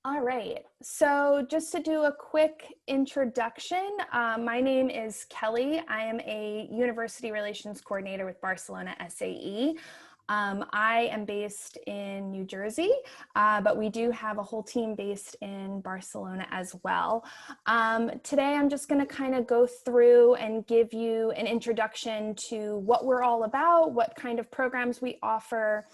All right, so just to do a quick introduction, my name is Kelly. I am a University Relations Coordinator with Barcelona SAE. I am based in New Jersey, but we do have a whole team based in Barcelona as well. Today, I'm just going to kind of go through and give you an introduction to what we're all about, what kind of programs we offer.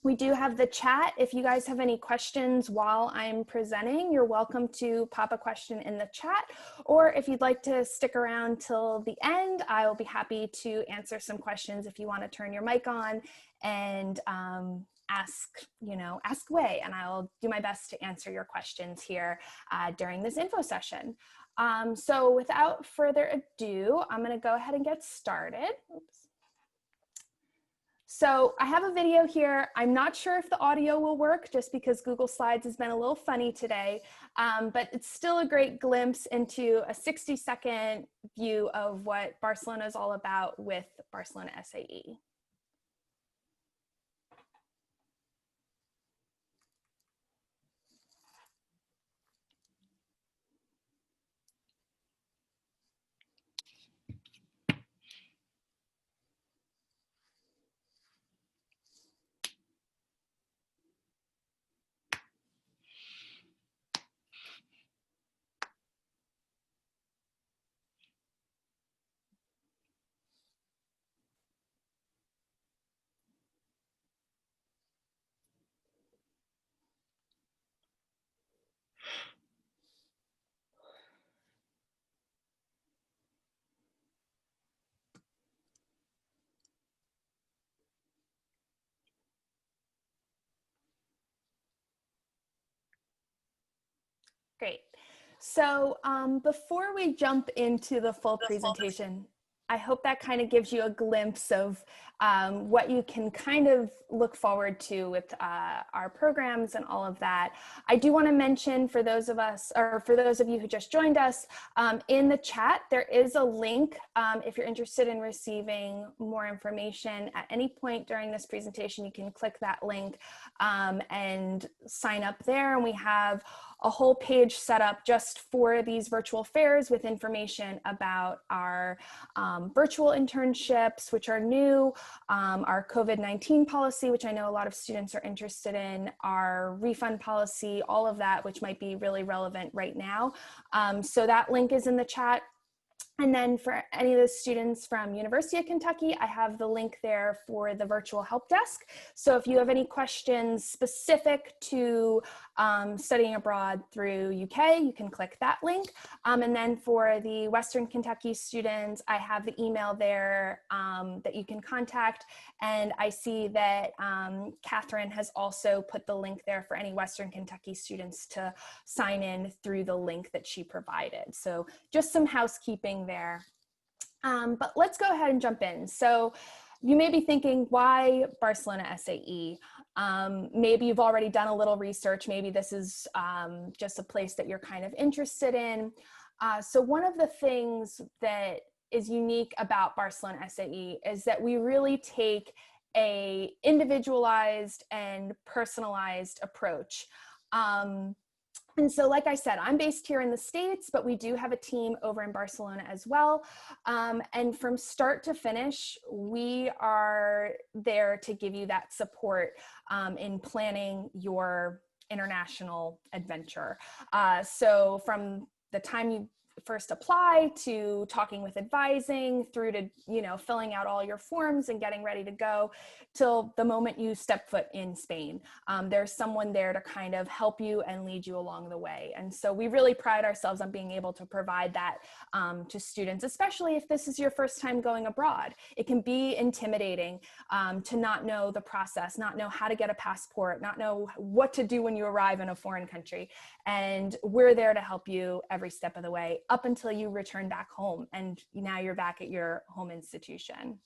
We do have the chat. If you guys have any questions while I'm presenting, you're welcome to pop a question in the chat. Or if you'd like to stick around till the end, I will be happy to answer some questions if you want to turn your mic on and ask away. And I'll do my best to answer your questions here during this info session. So without further ado, I'm going to go ahead and get started. Oops. So I have a video here. I'm not sure if the audio will work just because Google Slides has been a little funny today, but it's still a great glimpse into a 60-second view of what Barcelona is all about with Barcelona SAE. Great. So before we jump into the full presentation, I hope that kind of gives you a glimpse of what you can kind of look forward to with our programs and all of that. I do want to mention for those of us, or for those of you who just joined us, in the chat, there is a link if you're interested in receiving more information at any point during this presentation. You can click that link and sign up there, and we have a whole page set up just for these virtual fairs with information about our virtual internships, which are new, our COVID-19 policy, which I know a lot of students are interested in, our refund policy, all of that, which might be really relevant right now. So that link is in the chat. And then for any of the students from University of Kentucky, I have the link there for the virtual help desk. So if you have any questions specific to studying abroad through UK, you can click that link. And then for the Western Kentucky students, I have the email there that you can contact. And I see that Catherine has also put the link there for any Western Kentucky students to sign in through the link that she provided. So just some housekeeping there. But let's go ahead and jump in. So you may be thinking, why Barcelona SAE? Maybe you've already done a little research. Maybe this is just a place that you're kind of interested in. So one of the things that is unique about Barcelona SAE is that we really take a individualized and personalized approach. And so, like I said, I'm based here in the States, but we do have a team over in Barcelona as well. And from start to finish, we are there to give you that support in planning your international adventure. So from the time you first apply to talking with advising through to, filling out all your forms and getting ready to go till the moment you step foot in Spain. There's someone there to kind of help you and lead you along the way. And so we really pride ourselves on being able to provide that to students, especially if this is your first time going abroad. It can be intimidating to not know the process, not know how to get a passport, not know what to do when you arrive in a foreign country. And we're there to help you every step of the way up until you return back home and now you're back at your home institution.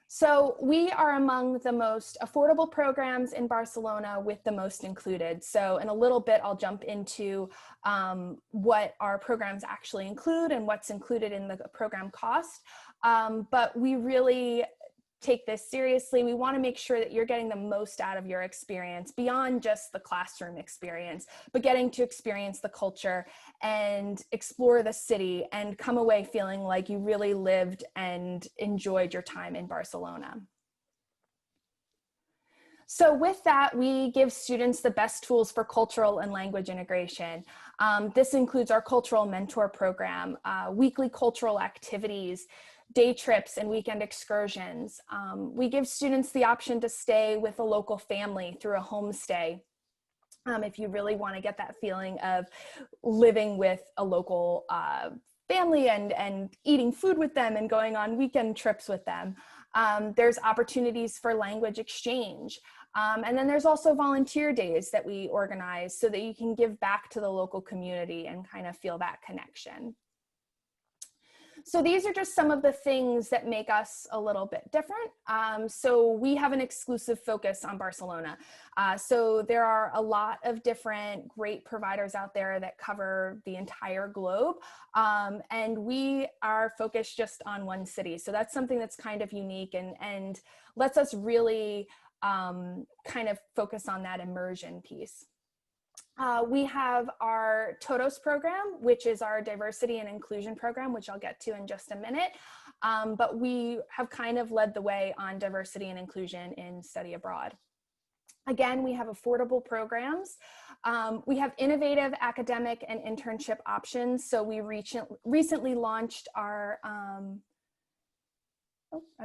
So we are among the most affordable programs in Barcelona with the most included. So in a little bit, I'll jump into what our programs actually include and what's included in the program cost. But we really take this seriously. We want to make sure that you're getting the most out of your experience beyond just the classroom experience, but getting to experience the culture and explore the city and come away feeling like you really lived and enjoyed your time in Barcelona. So with that, we give students the best tools for cultural and language integration. This includes our cultural mentor program, weekly cultural activities, day trips and weekend excursions. We give students the option to stay with a local family through a homestay. If you really want to get that feeling of living with a local family and eating food with them and going on weekend trips with them. There's opportunities for language exchange. And then there's also volunteer days that we organize so that you can give back to the local community and kind of feel that connection. So these are just some of the things that make us a little bit different. So we have an exclusive focus on Barcelona. So there are a lot of different great providers out there that cover the entire globe. And we are focused just on one city. So that's something that's kind of unique and lets us really kind of focus on that immersion piece. We have our TOTOS program, which is our diversity and inclusion program, which I'll get to in just a minute. But we have kind of led the way on diversity and inclusion in study abroad. Again, we have affordable programs. We have innovative academic and internship options. So we recently launched our, I'm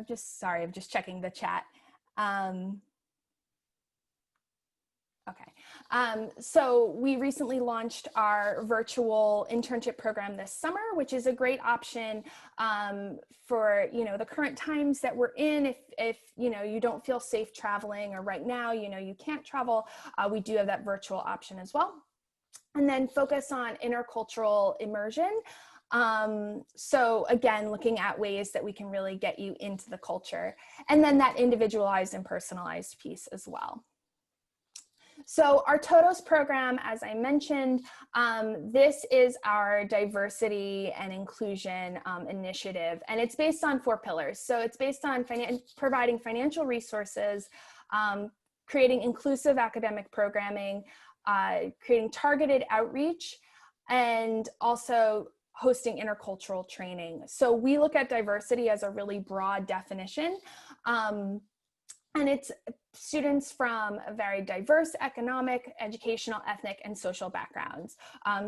just checking the chat. Okay, so we recently launched our virtual internship program this summer, which is a great option for the current times that we're in. If you don't feel safe traveling, or right now you can't travel, we do have that virtual option as well. And then focus on intercultural immersion. So again, looking at ways that we can really get you into the culture, and then that individualized and personalized piece as well. So our TOTOS program, as I mentioned, this is our diversity and inclusion initiative, and it's based on 4 pillars. So it's based on providing financial resources, creating inclusive academic programming, creating targeted outreach, and also hosting intercultural training. So we look at diversity as a really broad definition. And it's students from a very diverse economic, educational, ethnic, and social backgrounds.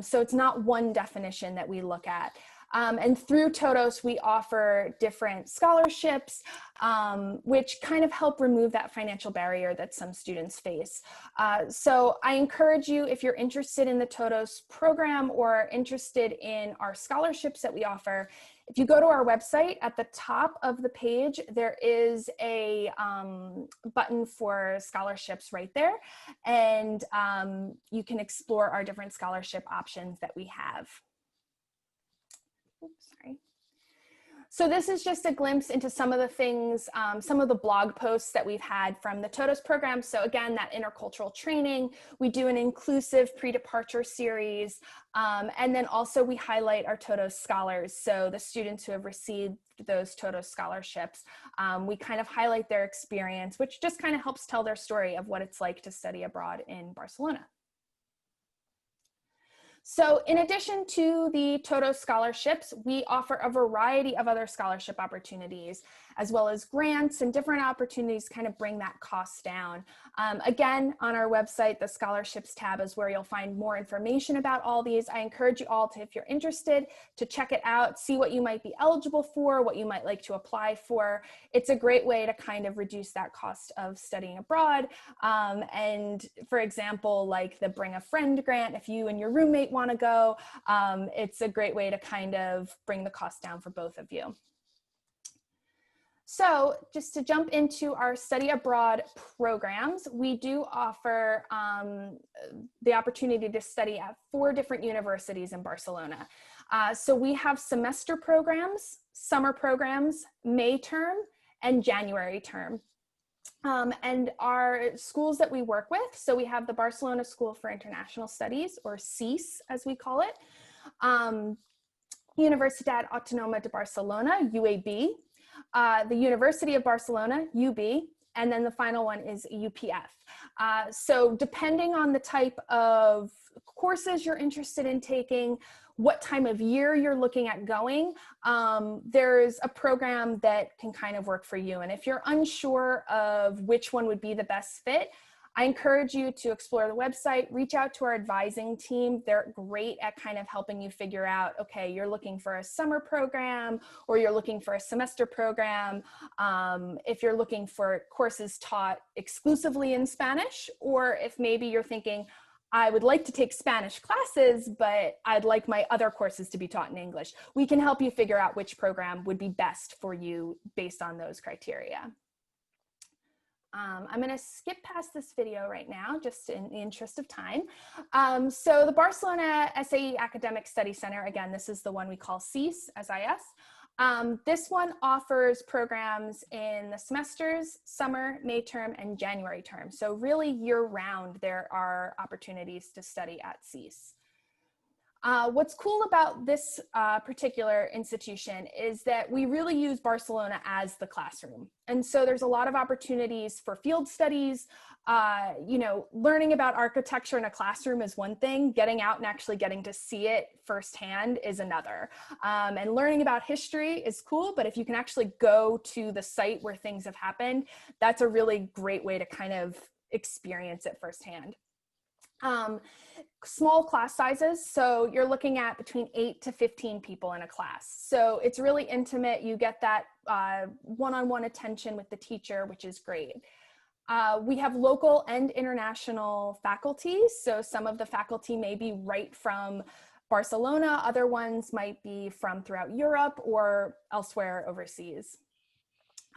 So it's not one definition that we look at. And through TOTOS, we offer different scholarships, which kind of help remove that financial barrier that some students face. So I encourage you, if you're interested in the TOTOS program or interested in our scholarships that we offer, if you go to our website, at the top of the page, there is a button for scholarships right there. And you can explore our different scholarship options that we have. Oops, sorry. So this is just a glimpse into some of the things, some of the blog posts that we've had from the TOTOS program. So again, that intercultural training, we do an inclusive pre-departure series, and then also we highlight our TOTOS scholars. So the students who have received those TOTOS scholarships, we kind of highlight their experience, which just kind of helps tell their story of what it's like to study abroad in Barcelona. So in addition to the TOTOS scholarships, we offer a variety of other scholarship opportunities, as well as grants and different opportunities to kind of bring that cost down. Again, on our website, the scholarships tab is where you'll find more information about all these. I encourage you all to, if you're interested, to check it out, see what you might be eligible for, what you might like to apply for. It's a great way to kind of reduce that cost of studying abroad. And for example, like the Bring a Friend grant, if you and your roommate want to go, it's a great way to kind of bring the cost down for both of you. So just to jump into our study abroad programs, we do offer the opportunity to study at 4 different universities in Barcelona. So we have semester programs, summer programs, May term, and January term. And our schools that we work with, so we have the Barcelona School for International Studies, or CIS as we call it, Universitat Autónoma de Barcelona, UAB, the University of Barcelona, UB, and then the final one is UPF. So depending on the type of courses you're interested in taking, what time of year you're looking at going, there's a program that can kind of work for you. And if you're unsure of which one would be the best fit, I encourage you to explore the website, reach out to our advising team. They're great at kind of helping you figure out, okay, you're looking for a summer program or you're looking for a semester program. If you're looking for courses taught exclusively in Spanish, or if maybe you're thinking, I would like to take Spanish classes, but I'd like my other courses to be taught in English. We can help you figure out which program would be best for you based on those criteria. I'm going to skip past this video right now, just in the interest of time. So the Barcelona SAE Academic Study Center, again, this is the one we call SIS, S-I-S. This one offers programs in the semesters, summer, May term, and January term. So really year-round, there are opportunities to study at SIS. What's cool about this particular institution is that we really use Barcelona as the classroom. And so there's a lot of opportunities for field studies. You know, learning about architecture in a classroom is one thing, getting out and actually getting to see it firsthand is another. And learning about history is cool, but if you can actually go to the site where things have happened, that's a really great way to kind of experience it firsthand. Small class sizes, so you're looking at between 8 to 15 people in a class. So it's really intimate. You get that one-on-one attention with the teacher, which is great. We have local and international faculty. So some of the faculty may be right from Barcelona. Other ones might be from throughout Europe or elsewhere overseas.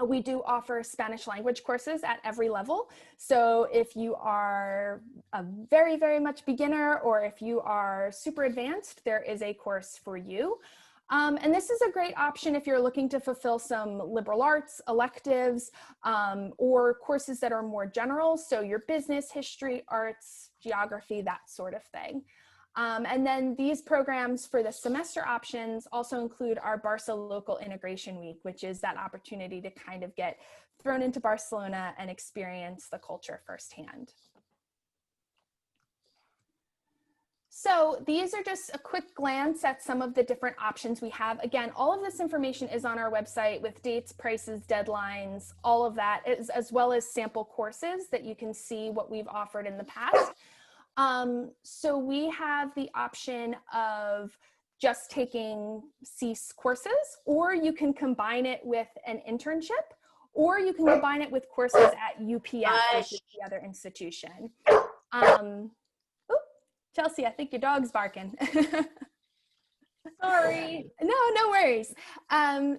We do offer Spanish language courses at every level. So if you are a very, very much beginner, or if you are super advanced, there is a course for you. And this is a great option if you're looking to fulfill some liberal arts electives or courses that are more general. So your business, history, arts, geography, that sort of thing. And then these programs for the semester options also include our Barca Local Integration Week, which is that opportunity to kind of get thrown into Barcelona and experience the culture firsthand. So these are just a quick glance at some of the different options we have. Again, all of this information is on our website with dates, prices, deadlines, all of that, as well as sample courses that you can see what we've offered in the past. So we have the option of just taking SIS courses, or you can combine it with an internship, or you can combine it with courses at UPF, which is the other institution. Chelsea, I think your dog's barking. Sorry. No worries.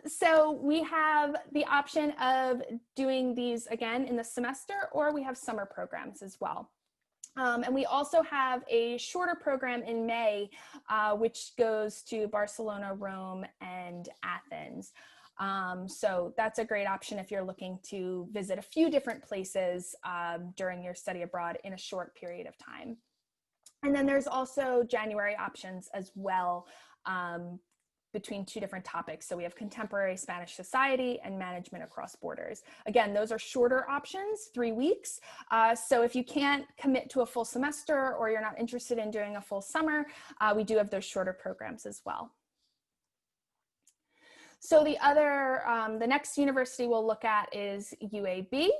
So we have the option of doing these again in the semester, or we have summer programs as well. And we also have a shorter program in May, which goes to Barcelona, Rome, and Athens. So that's a great option if you're looking to visit a few different places during your study abroad in a short period of time. And then there's also January options as well, between two different topics. So we have Contemporary Spanish Society and Management Across Borders. Again, those are shorter options, 3 weeks. So if you can't commit to a full semester, or you're not interested in doing a full summer, we do have those shorter programs as well. So the next university we'll look at is UAB.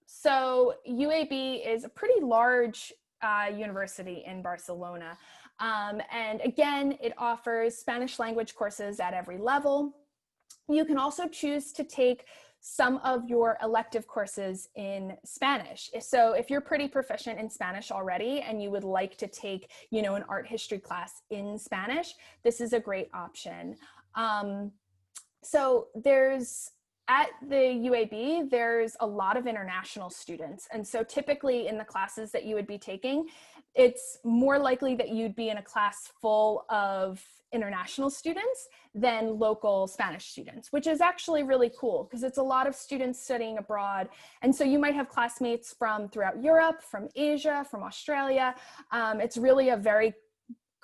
So UAB is a pretty large university in Barcelona. And again, it offers Spanish language courses at every level. You can also choose to take some of your elective courses in Spanish. So if you're pretty proficient in Spanish already and you would like to take, you know, an art history class in Spanish, this is a great option. So at the UAB, there's a lot of international students. And so typically in the classes that you would be taking, it's more likely that you'd be in a class full of international students than local Spanish students, which is actually really cool because it's a lot of students studying abroad. And so you might have classmates from throughout Europe, from Asia, from Australia. It's really a very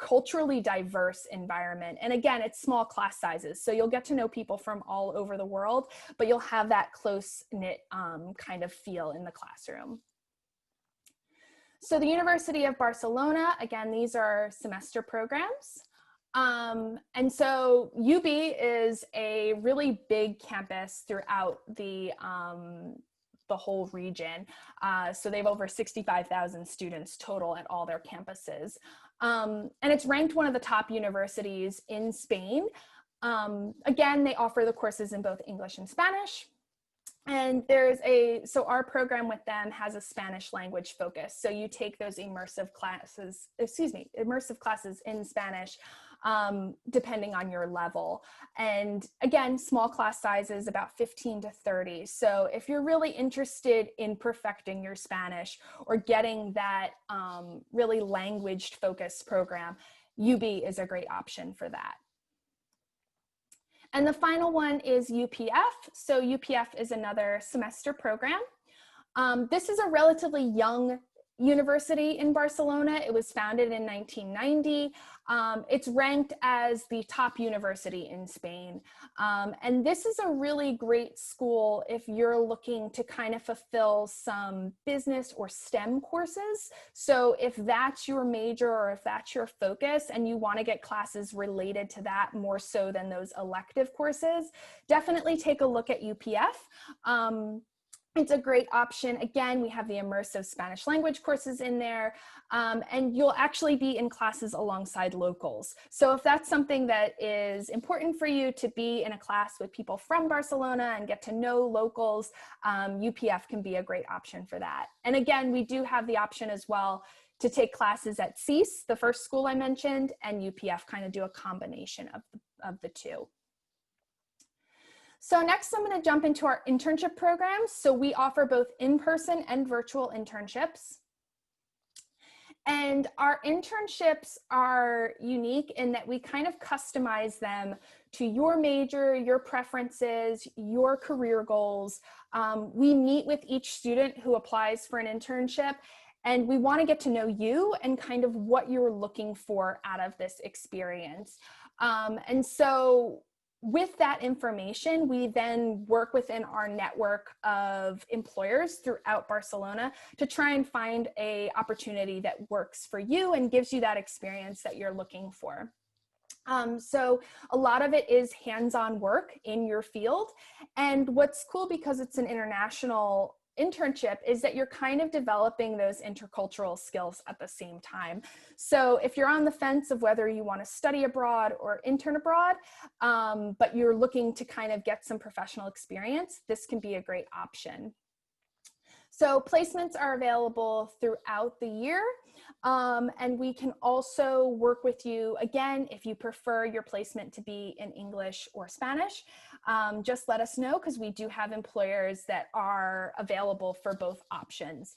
culturally diverse environment. And again, it's small class sizes. So you'll get to know people from all over the world, but you'll have that close-knit kind of feel in the classroom. So the University of Barcelona, again, these are semester programs. And so UB is a really big campus throughout the whole region. So they have over 65,000 students total at all their campuses. And it's ranked one of the top universities in Spain. Again, they offer the courses in both English and Spanish. And so our program with them has a Spanish language focus. So you take those immersive classes in Spanish, depending on your level. And again, small class sizes, about 15 to 30. So if you're really interested in perfecting your Spanish or getting that really language focused program, UB is a great option for that. And the final one is UPF. So UPF is another semester program. This is a relatively young university in Barcelona. It was founded in 1990. It's ranked as the top university in Spain. And this is a really great school if you're looking to kind of fulfill some business or STEM courses. So if that's your major or if that's your focus and you want to get classes related to that more so than those elective courses, definitely take a look at UPF. It's a great option. Again, we have the immersive Spanish language courses in there, and you'll actually be in classes alongside locals. So if that's something that is important for you to be in a class with people from Barcelona and get to know locals, UPF can be a great option for that. And again, we do have the option as well to take classes at CEAS, the first school I mentioned, and UPF kind of do a combination of the two. So next I'm going to jump into our internship programs. So we offer both in-person and virtual internships. And our internships are unique in that we kind of customize them to your major, your preferences, your career goals. We meet with each student who applies for an internship, and we want to get to know you and kind of what you're looking for out of this experience. And so with that information, we then work within our network of employers throughout Barcelona to try and find an opportunity that works for you and gives you that experience that you're looking for. So a lot of it is hands-on work in your field. And what's cool, because it's an international internship, is that you're kind of developing those intercultural skills at the same time. So if you're on the fence of whether you want to study abroad or intern abroad, but you're looking to kind of get some professional experience, this can be a great option. So placements are available throughout the year. And we can also work with you, again, if you prefer your placement to be in English or Spanish, just let us know, because we do have employers that are available for both options.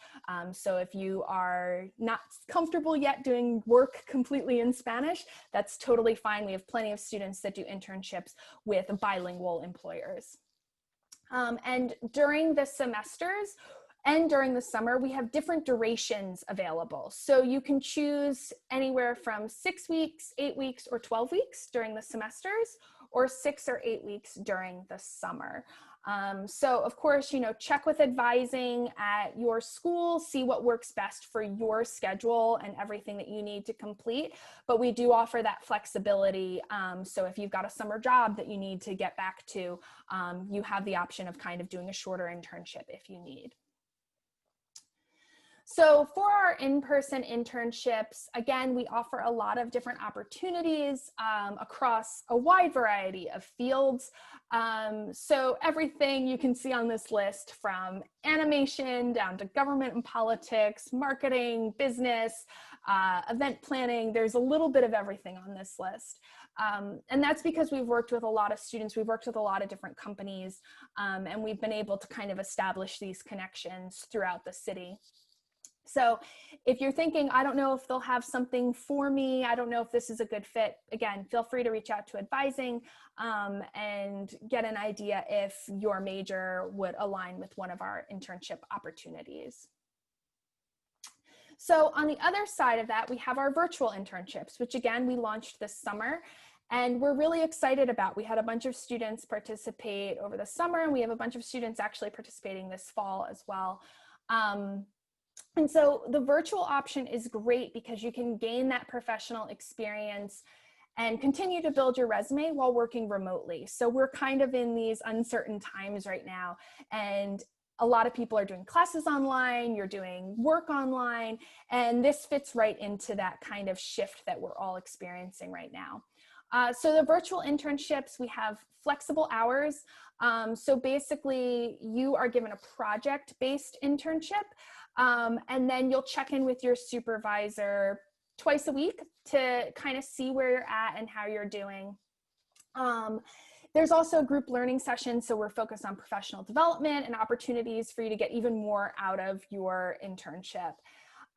So if you are not comfortable yet doing work completely in Spanish, that's totally fine. We have plenty of students that do internships with bilingual employers. And during the semesters, and during the summer, we have different durations available. So you can choose anywhere from 6 weeks, 8 weeks, or 12 weeks during the semesters, or 6 or 8 weeks during the summer. So of course, check with advising at your school, see what works best for your schedule and everything that you need to complete. But we do offer that flexibility. So if you've got a summer job that you need to get back to, you have the option of kind of doing a shorter internship if you need. So for our in-person internships, again, we offer a lot of different opportunities across a wide variety of fields. So everything you can see on this list, from animation down to government and politics, marketing, business, event planning, there's a little bit of everything on this list. And that's because we've worked with a lot of students, we've worked with a lot of different companies, and we've been able to kind of establish these connections throughout the city. So if you're thinking, I don't know if they'll have something for me, I don't know if this is a good fit, again, feel free to reach out to advising and get an idea if your major would align with one of our internship opportunities. So on the other side of that, we have our virtual internships, which again, we launched this summer. And we're really excited about. We had a bunch of students participate over the summer, and we have a bunch of students actually participating this fall as well. And so the virtual option is great because you can gain that professional experience and continue to build your resume while working remotely. So we're kind of in these uncertain times right now, and a lot of people are doing classes online, you're doing work online, and this fits right into that kind of shift that we're all experiencing right now. So the virtual internships, we have flexible hours. So basically you are given a project-based internship, and then you'll check in with your supervisor twice a week to kind of see where you're at and how you're doing. There's also group learning sessions, so we're focused on professional development and opportunities for you to get even more out of your internship.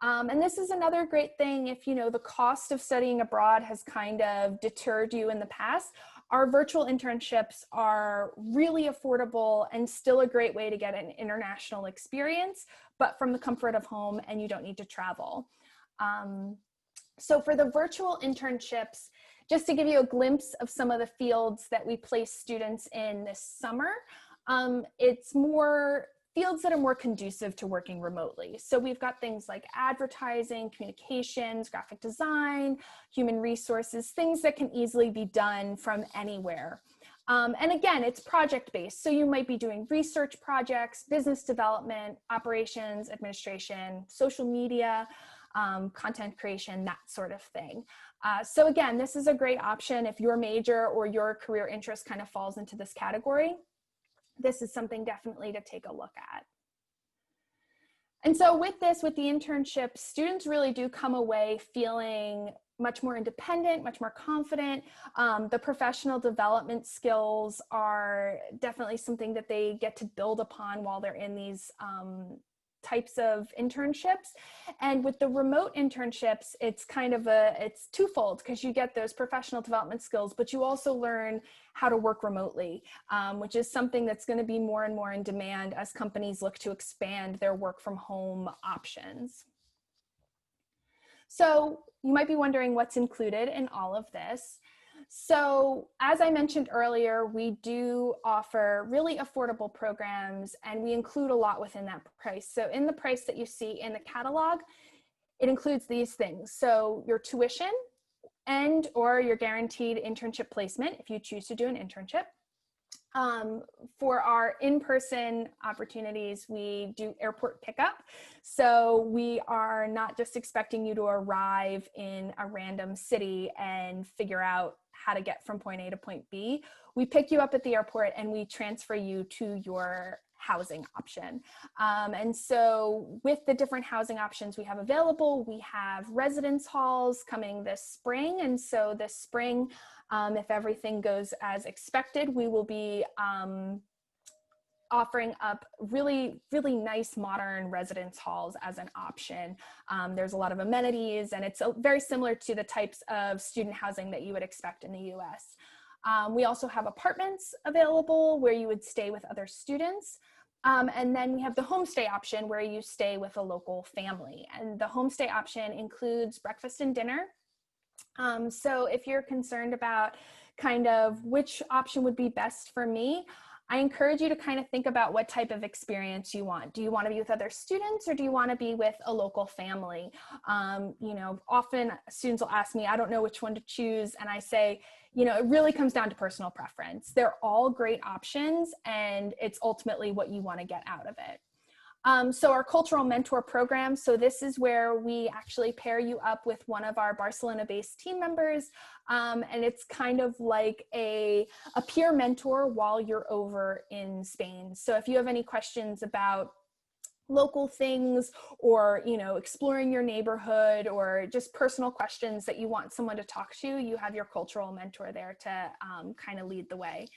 And this is another great thing if, you know, the cost of studying abroad has kind of deterred you in the past. Our virtual internships are really affordable and still a great way to get an international experience, but from the comfort of home, and you don't need to travel. So for the virtual internships, just to give you a glimpse of some of the fields that we place students in this summer, it's more fields that are more conducive to working remotely. So we've got things like advertising, communications, graphic design, human resources, things that can easily be done from anywhere. And again, it's project-based. So you might be doing research projects, business development, operations, administration, social media, content creation, that sort of thing. So again, this is a great option if your major or your career interest kind of falls into this category. This is something definitely to take a look at. And so with this, with the internship, students really do come away feeling much more independent, much more confident. The professional development skills are definitely something that they get to build upon while they're in these types of internships. And with the remote internships, it's kind of it's twofold, because you get those professional development skills, but you also learn how to work remotely, which is something that's going to be more and more in demand as companies look to expand their work from home options. So you might be wondering what's included in all of this. So as I mentioned earlier, we do offer really affordable programs, and we include a lot within that price. So in the price that you see in the catalog, it includes these things. So your tuition and or your guaranteed internship placement, if you choose to do an internship. For our in-person opportunities, we do airport pickup. So we are not just expecting you to arrive in a random city and figure out how to get from point A to point B. We pick you up at the airport and we transfer you to your housing option. And so with the different housing options we have available, we have residence halls coming this spring. And so this spring, if everything goes as expected, we will be offering up really, really nice modern residence halls as an option. There's a lot of amenities, and it's very similar to the types of student housing that you would expect in the US. We also have apartments available where you would stay with other students. And then we have the homestay option where you stay with a local family. And the homestay option includes breakfast and dinner. So if you're concerned about kind of which option would be best for me, I encourage you to kind of think about what type of experience you want. Do you want to be with other students, or do you want to be with a local family? You know, often students will ask me, I don't know which one to choose. And I say, you know, it really comes down to personal preference. They're all great options, and it's ultimately what you want to get out of it. So our cultural mentor program, so this is where we actually pair you up with one of our Barcelona-based team members, and it's kind of like a peer mentor while you're over in Spain. So if you have any questions about local things, or, you know, exploring your neighborhood, or just personal questions that you want someone to talk to, you have your cultural mentor there to kind of lead the way.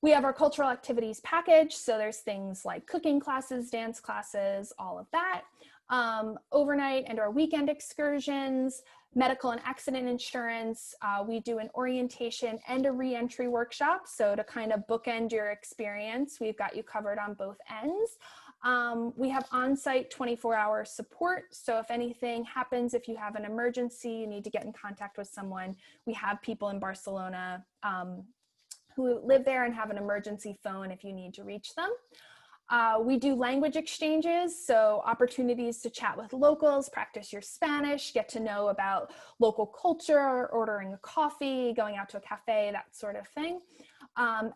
We have our cultural activities package. So there's things like cooking classes, dance classes, all of that. Overnight and or weekend excursions, medical and accident insurance. We do an orientation and a re-entry workshop. So to kind of bookend your experience, we've got you covered on both ends. We have on-site 24-hour support. So if anything happens, if you have an emergency, you need to get in contact with someone, we have people in Barcelona who live there and have an emergency phone if you need to reach them. We do language exchanges, so opportunities to chat with locals, practice your Spanish, get to know about local culture, ordering a coffee, going out to a cafe, that sort of thing.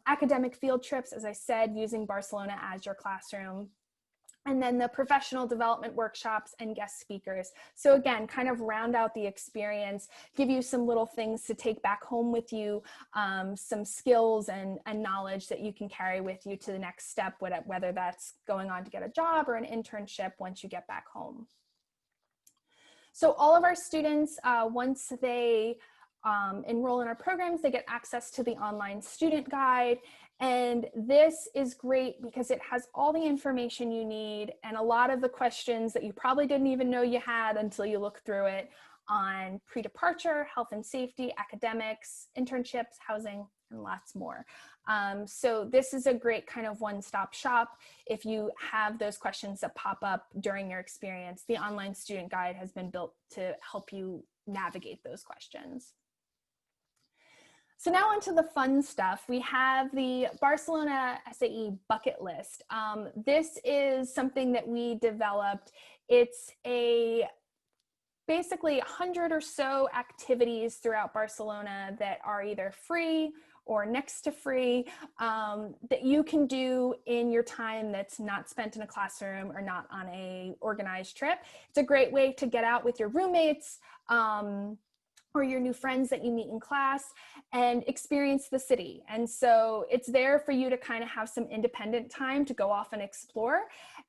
Academic field trips, as I said, using Barcelona as your classroom. And then the professional development workshops and guest speakers. So again, kind of round out the experience, give you some little things to take back home with you, some skills and knowledge that you can carry with you to the next step, whether that's going on to get a job or an internship once you get back home. So all of our students, once they enroll in our programs, they get access to the online student guide. And this is great because it has all the information you need and a lot of the questions that you probably didn't even know you had until you look through it on pre-departure, health and safety, academics, internships, housing, and lots more. So this is a great kind of one-stop shop. If you have those questions that pop up during your experience, the online student guide has been built to help you navigate those questions. So now onto the fun stuff. We have the Barcelona SAE bucket list. This is something that we developed. It's basically 100 or so activities throughout Barcelona that are either free or next to free that you can do in your time that's not spent in a classroom or not on a organized trip. It's a great way to get out with your roommates, or your new friends that you meet in class and experience the city. And so it's there for you to kind of have some independent time to go off and explore.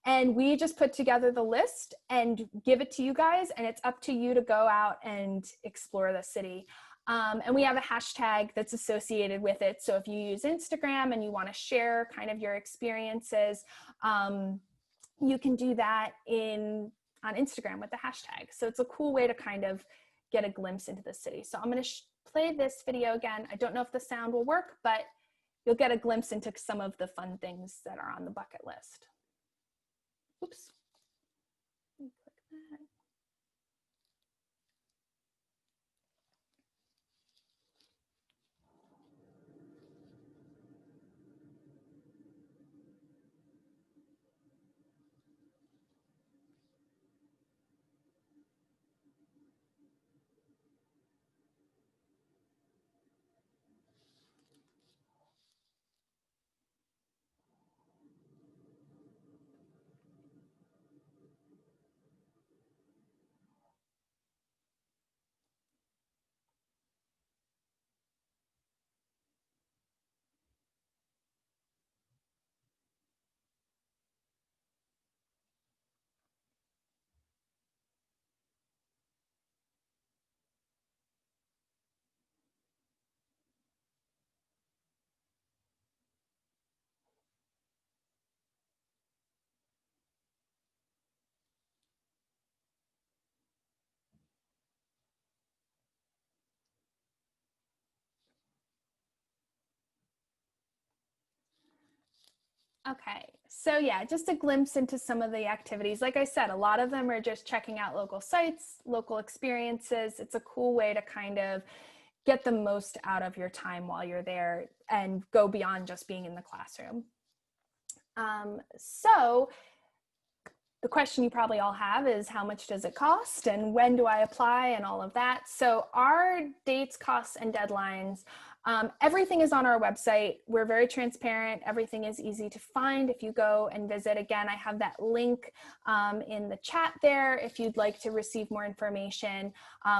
And we just put together the list and give it to you guys, and it's up to you to go out and explore the city. And we have a hashtag that's associated with it. So if you use Instagram and you want to share kind of your experiences, you can do that on Instagram with the hashtag. So it's a cool way to kind of get a glimpse into the city. So I'm going to play this video again. I don't know if the sound will work, but you'll get a glimpse into some of the fun things that are on the bucket list. Oops. Let me click that. Okay, so yeah, just a glimpse into some of the activities. Like I said, a lot of them are just checking out local sites, local experiences. It's a cool way to kind of get the most out of your time while you're there and go beyond just being in the classroom. So the question you probably all have is how much does it cost and when do I apply and all of that. So our dates, costs, and deadlines, everything is on our website. We're very transparent. Everything is easy to find if you go and visit. Again, I have that link in the chat there if you'd like to receive more information,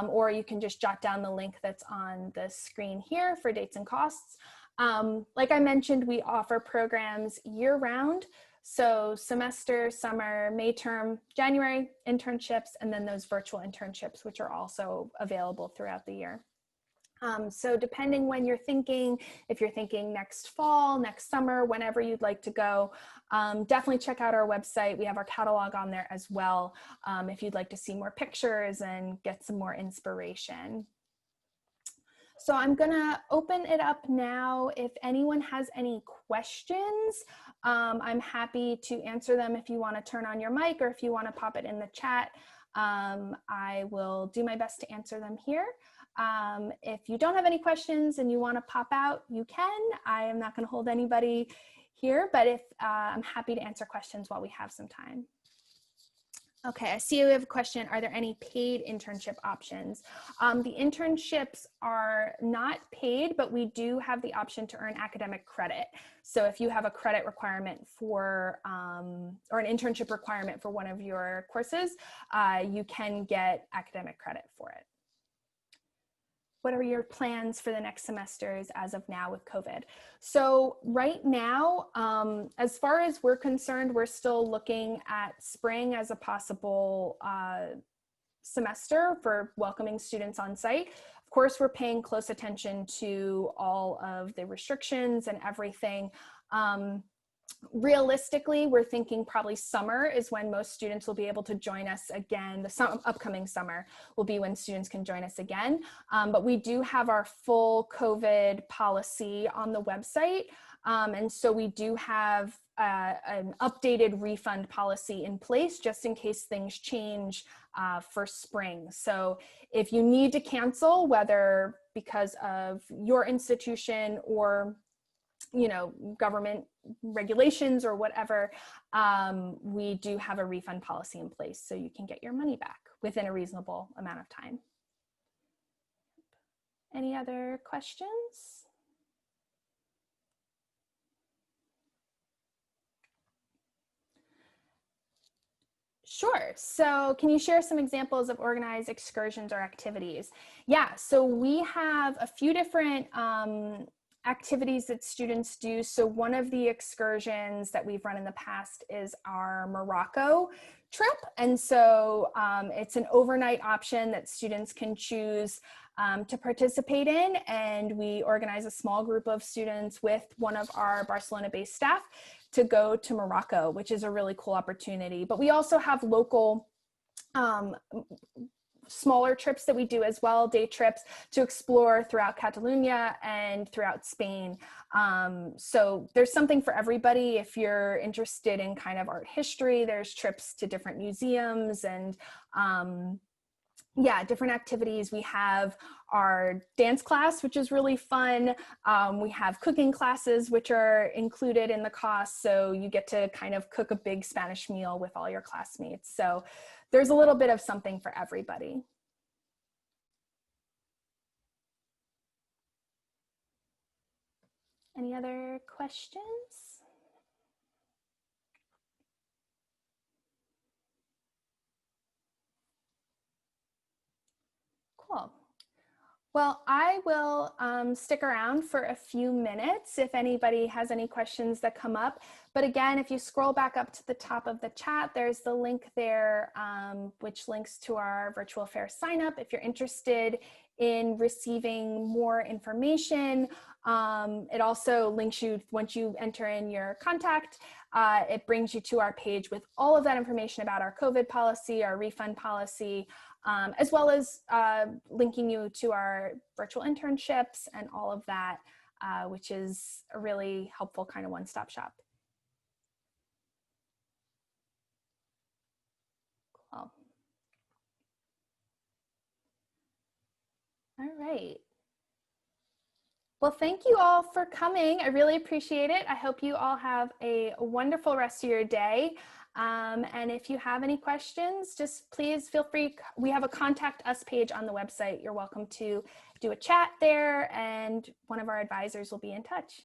or you can just jot down the link that's on the screen here for dates and costs. Like I mentioned, we offer programs year-round. So semester, summer, May term, January internships, and then those virtual internships, which are also available throughout the year. So depending when you're thinking, if you're thinking next fall, next summer, whenever you'd like to go, definitely check out our website. We have our catalog on there as well, if you'd like to see more pictures and get some more inspiration. So I'm gonna open it up now. If anyone has any questions, I'm happy to answer them if you wanna turn on your mic or if you wanna pop it in the chat. I will do my best to answer them here. If you don't have any questions and you wanna pop out, you can. I am not gonna hold anybody here, but if I'm happy to answer questions while we have some time. Okay, I see we have a question. Are there any paid internship options? The internships are not paid, but we do have the option to earn academic credit. So if you have a credit requirement for, or an internship requirement for one of your courses, you can get academic credit for it. What are your plans for the next semesters as of now with COVID? So right now, as far as we're concerned, we're still looking at spring as a possible semester for welcoming students on site. Of course, we're paying close attention to all of the restrictions and everything. Realistically, we're thinking probably summer is when most students will be able to join us again. The upcoming summer will be when students can join us again. But we do have our full COVID policy on the website. And so we do have an updated refund policy in place just in case things change for spring. So if you need to cancel, whether because of your institution or government regulations or whatever, we do have a refund policy in place so you can get your money back within a reasonable amount of time. Any other questions? Sure. So can you share some examples of organized excursions or activities? Yeah, so we have a few different activities that students do. So one of the excursions that we've run in the past is our Morocco trip. And so it's an overnight option that students can choose to participate in. And we organize a small group of students with one of our Barcelona-based staff to go to Morocco, which is a really cool opportunity. But we also have local smaller trips that we do as well, day trips to explore throughout Catalonia and throughout Spain. So there's something for everybody. If you're interested in kind of art history, there's trips to different museums and yeah, different activities. We have our dance class, which is really fun. We have cooking classes, which are included in the cost. So you get to kind of cook a big Spanish meal with all your classmates. So there's a little bit of something for everybody. Any other questions? Cool. Well, I will stick around for a few minutes if anybody has any questions that come up. But again, if you scroll back up to the top of the chat, there's the link there, which links to our virtual fair sign up. If you're interested in receiving more information, it also links you, once you enter in your contact, it brings you to our page with all of that information about our COVID policy, our refund policy, as well as linking you to our virtual internships and all of that, which is a really helpful kind of one-stop shop. Cool. All right. Well, thank you all for coming. I really appreciate it. I hope you all have a wonderful rest of your day. And if you have any questions, just please feel free. We have a contact us page on the website. You're welcome to do a chat there and one of our advisors will be in touch.